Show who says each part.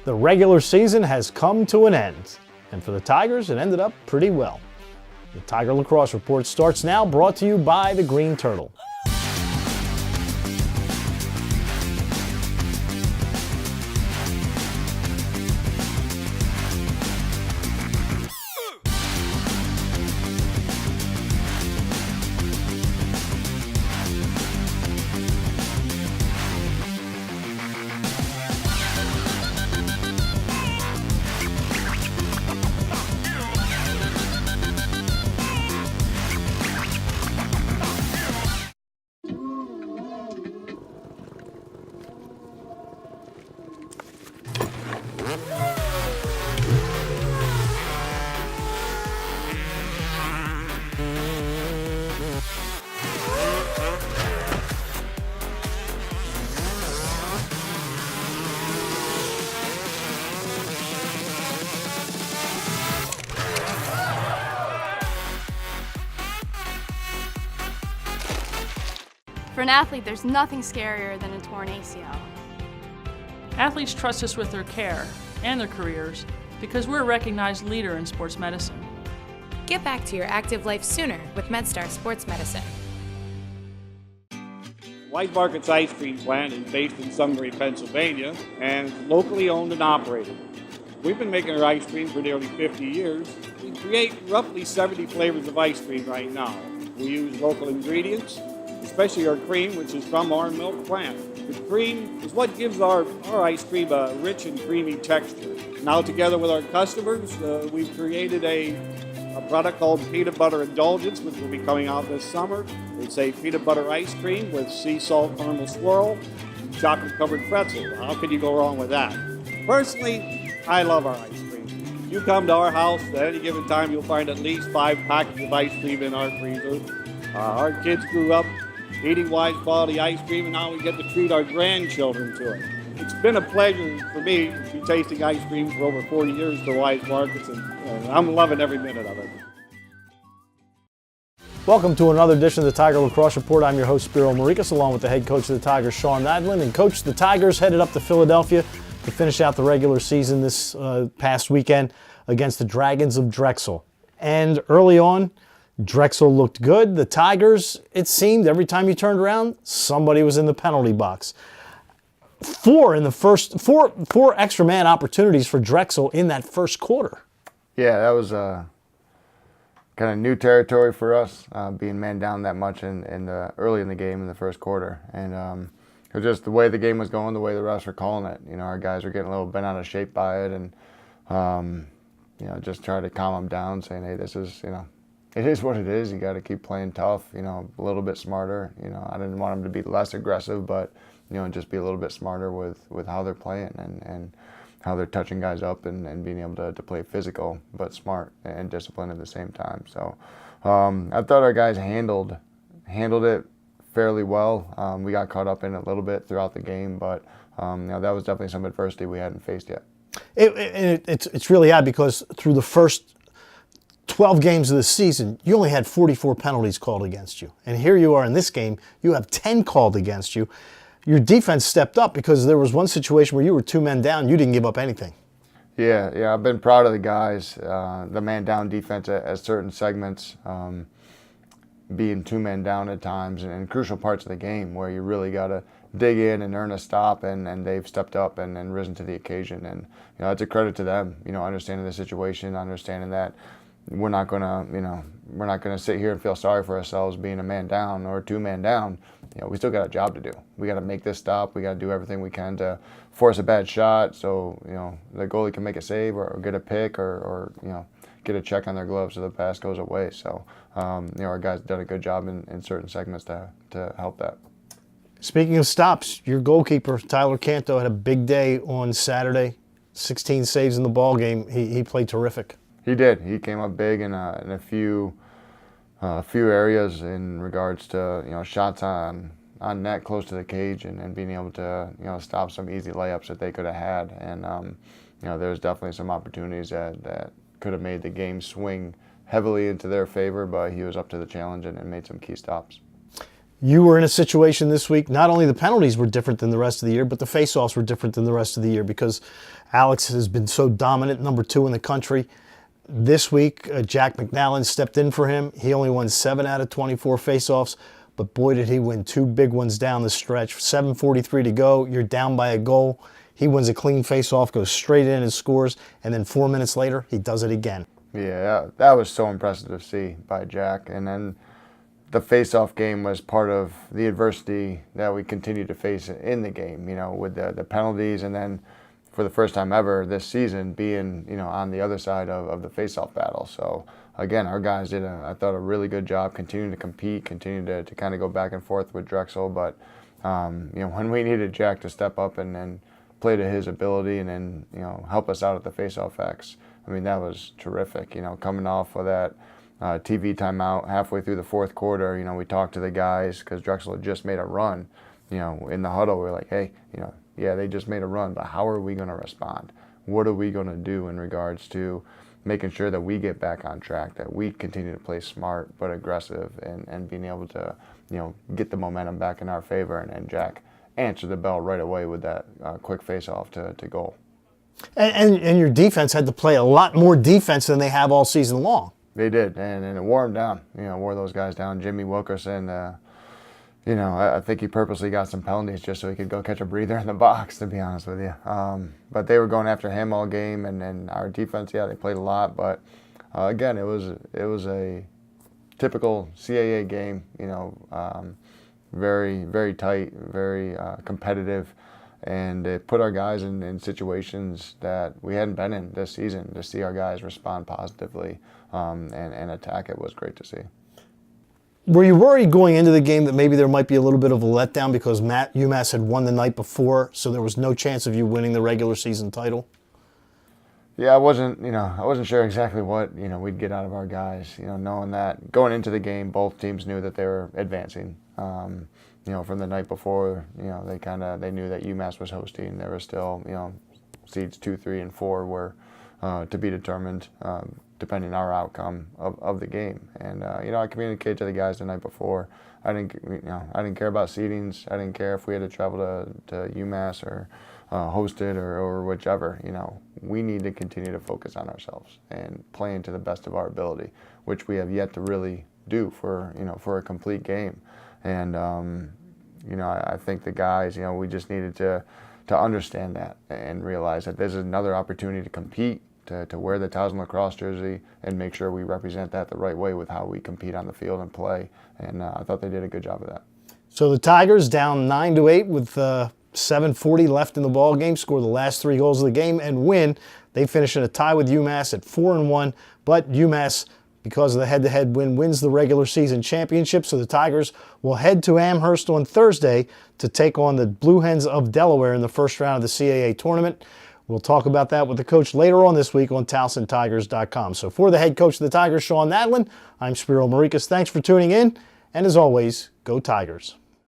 Speaker 1: The regular season has come to an end, and for the Tigers, it ended up pretty well. The Tiger Lacrosse Report starts now, brought to you by the Green Turtle.
Speaker 2: For an athlete, there's nothing scarier than a torn ACL.
Speaker 3: Athletes trust us with their care and their careers because we're a recognized leader in sports medicine.
Speaker 4: Get back to your active life sooner with MedStar Sports Medicine.
Speaker 5: Wise Market's ice cream plant is based in Sunbury, Pennsylvania, and is locally owned and operated. We've been making our ice cream for nearly 50 years. We create roughly 70 flavors of ice cream right now. We use local ingredients, especially our cream, which is from our milk plant. The cream is what gives our ice cream a rich and creamy texture. Now, together with our customers, we've created a product called Peanut Butter Indulgence, which will be coming out this summer. It's a peanut butter ice cream with sea salt caramel swirl and chocolate-covered pretzel. How could you go wrong with that? Personally, I love our ice cream. If you come to our house at any given time, you'll find at least 5 packets of ice cream in our freezer. Our kids grew up eating Wise quality ice cream, and now we get to treat our grandchildren to it. It's been a pleasure for me to be tasting ice cream for over 40 years for Wise Markets, and I'm loving every minute of it.
Speaker 1: Welcome to another edition of the Tiger Lacrosse Report. I'm your host, Spiro Morekas, along with the head coach of the Tigers, Shawn Nadelen. And coach, the Tigers headed up to Philadelphia to finish out the regular season this past weekend against the Dragons of Drexel. And early on, Drexel looked good. The Tigers, it seemed, every time you turned around, somebody was in the penalty box. Four extra man opportunities for Drexel in that first quarter.
Speaker 6: Yeah, that was kind of new territory for us, being man down that much early in the game in the first quarter. And it was just the way the game was going, the way the refs were calling it. You know, our guys were getting a little bent out of shape by it, and just try to calm them down, saying, hey, this is, it is what it is. You got to keep playing tough, a little bit smarter. I didn't want them to be less aggressive, but, just be a little bit smarter with how they're playing and how they're touching guys up and being able to play physical, but smart and disciplined at the same time. So I thought our guys handled it fairly well. We got caught up in it a little bit throughout the game, but that was definitely some adversity we hadn't faced yet.
Speaker 1: It's really odd because through the first 12 games of the season, you only had 44 penalties called against you. And here you are in this game, you have 10 called against you. Your defense stepped up because there was one situation where you were 2 men down, you didn't give up anything.
Speaker 6: Yeah, I've been proud of the guys, the man down defense at certain segments, being 2 men down at times and crucial parts of the game where you really got to dig in and earn a stop, and they've stepped up and risen to the occasion. And, it's a credit to them, understanding the situation, understanding that we're not gonna sit here and feel sorry for ourselves being a man down or 2 men down. We still got a job to do. We got to make this stop. We got to do everything we can to force a bad shot so the goalie can make a save or get a pick or get a check on their glove so the pass goes away. So our guys done a good job in certain segments to help that.
Speaker 1: Speaking of stops, your goalkeeper Tyler Canto had a big day on Saturday. 16 saves in the ball game. He played terrific.
Speaker 6: He did. He came up big in a few areas in regards to shots on net close to the cage and being able to stop some easy layups that they could have had. And there's definitely some opportunities that could have made the game swing heavily into their favor, but he was up to the challenge and made some key stops.
Speaker 1: You were in a situation this week, not only the penalties were different than the rest of the year, but the faceoffs were different than the rest of the year because Alex has been so dominant, number 2 in the country. This week, Jack McNallen stepped in for him. He only won 7 out of 24 faceoffs, but boy did he win 2 big ones down the stretch. 7:43 to go, you're down by a goal. He wins a clean faceoff, goes straight in and scores, and then 4 minutes later, he does it again.
Speaker 6: Yeah, that was so impressive to see by Jack. And then the face-off game was part of the adversity that we continued to face in the game, with the penalties, and then for the first time ever this season being, on the other side of the face-off battle. So again, our guys did, I thought, a really good job continuing to compete, continuing to kind of go back and forth with Drexel. But, when we needed Jack to step up and play to his ability and then, help us out at the face-off X, I mean, that was terrific. Coming off of that TV timeout halfway through the fourth quarter, we talked to the guys because Drexel had just made a run. In the huddle, we were like, hey, yeah, they just made a run, but how are we going to respond? What are we going to do in regards to making sure that we get back on track, that we continue to play smart but aggressive and being able to, get the momentum back in our favor. And Jack answered the bell right away with that quick face-off to goal.
Speaker 1: And your defense had to play a lot more defense than they have all season long.
Speaker 6: They did, and it wore them down. Wore those guys down. Jimmy Wilkerson, I think he purposely got some penalties just so he could go catch a breather in the box, to be honest with you. But they were going after him all game, and our defense, yeah, they played a lot. But again, it was a typical CAA game. Very, very tight, very competitive. And it put our guys in situations that we hadn't been in this season. To see our guys respond positively and attack it was great to see.
Speaker 1: Were you worried going into the game that maybe there might be a little bit of a letdown because UMass had won the night before, so there was no chance of you winning the regular season title?
Speaker 6: Yeah, I wasn't sure exactly what, we'd get out of our guys, knowing that going into the game, both teams knew that they were advancing. From the night before, they knew that UMass was hosting. There were still, seeds 2, 3, and 4 were to be determined, depending on our outcome of the game. And I communicated to the guys the night before. I didn't care about seedings. I didn't care if we had to travel to UMass or host it or whichever. We need to continue to focus on ourselves and playing to the best of our ability, which we have yet to really do for a complete game. And I think the guys, we just needed to understand that and realize that there's another opportunity to compete, to wear the Towson Lacrosse jersey and make sure we represent that the right way with how we compete on the field and play. And I thought they did a good job of that. So
Speaker 1: the Tigers down 9-8 with 7:40 left in the ball game, score the last 3 goals of the game and win. They finish in a tie with UMass at 4-1, but UMass, because of the head-to-head win, wins the regular season championship. So the Tigers will head to Amherst on Thursday to take on the Blue Hens of Delaware in the first round of the CAA tournament. We'll talk about that with the coach later on this week on TowsonTigers.com. So for the head coach of the Tigers, Shawn Nadelen, I'm Spiro Morekas. Thanks for tuning in, and as always, go Tigers.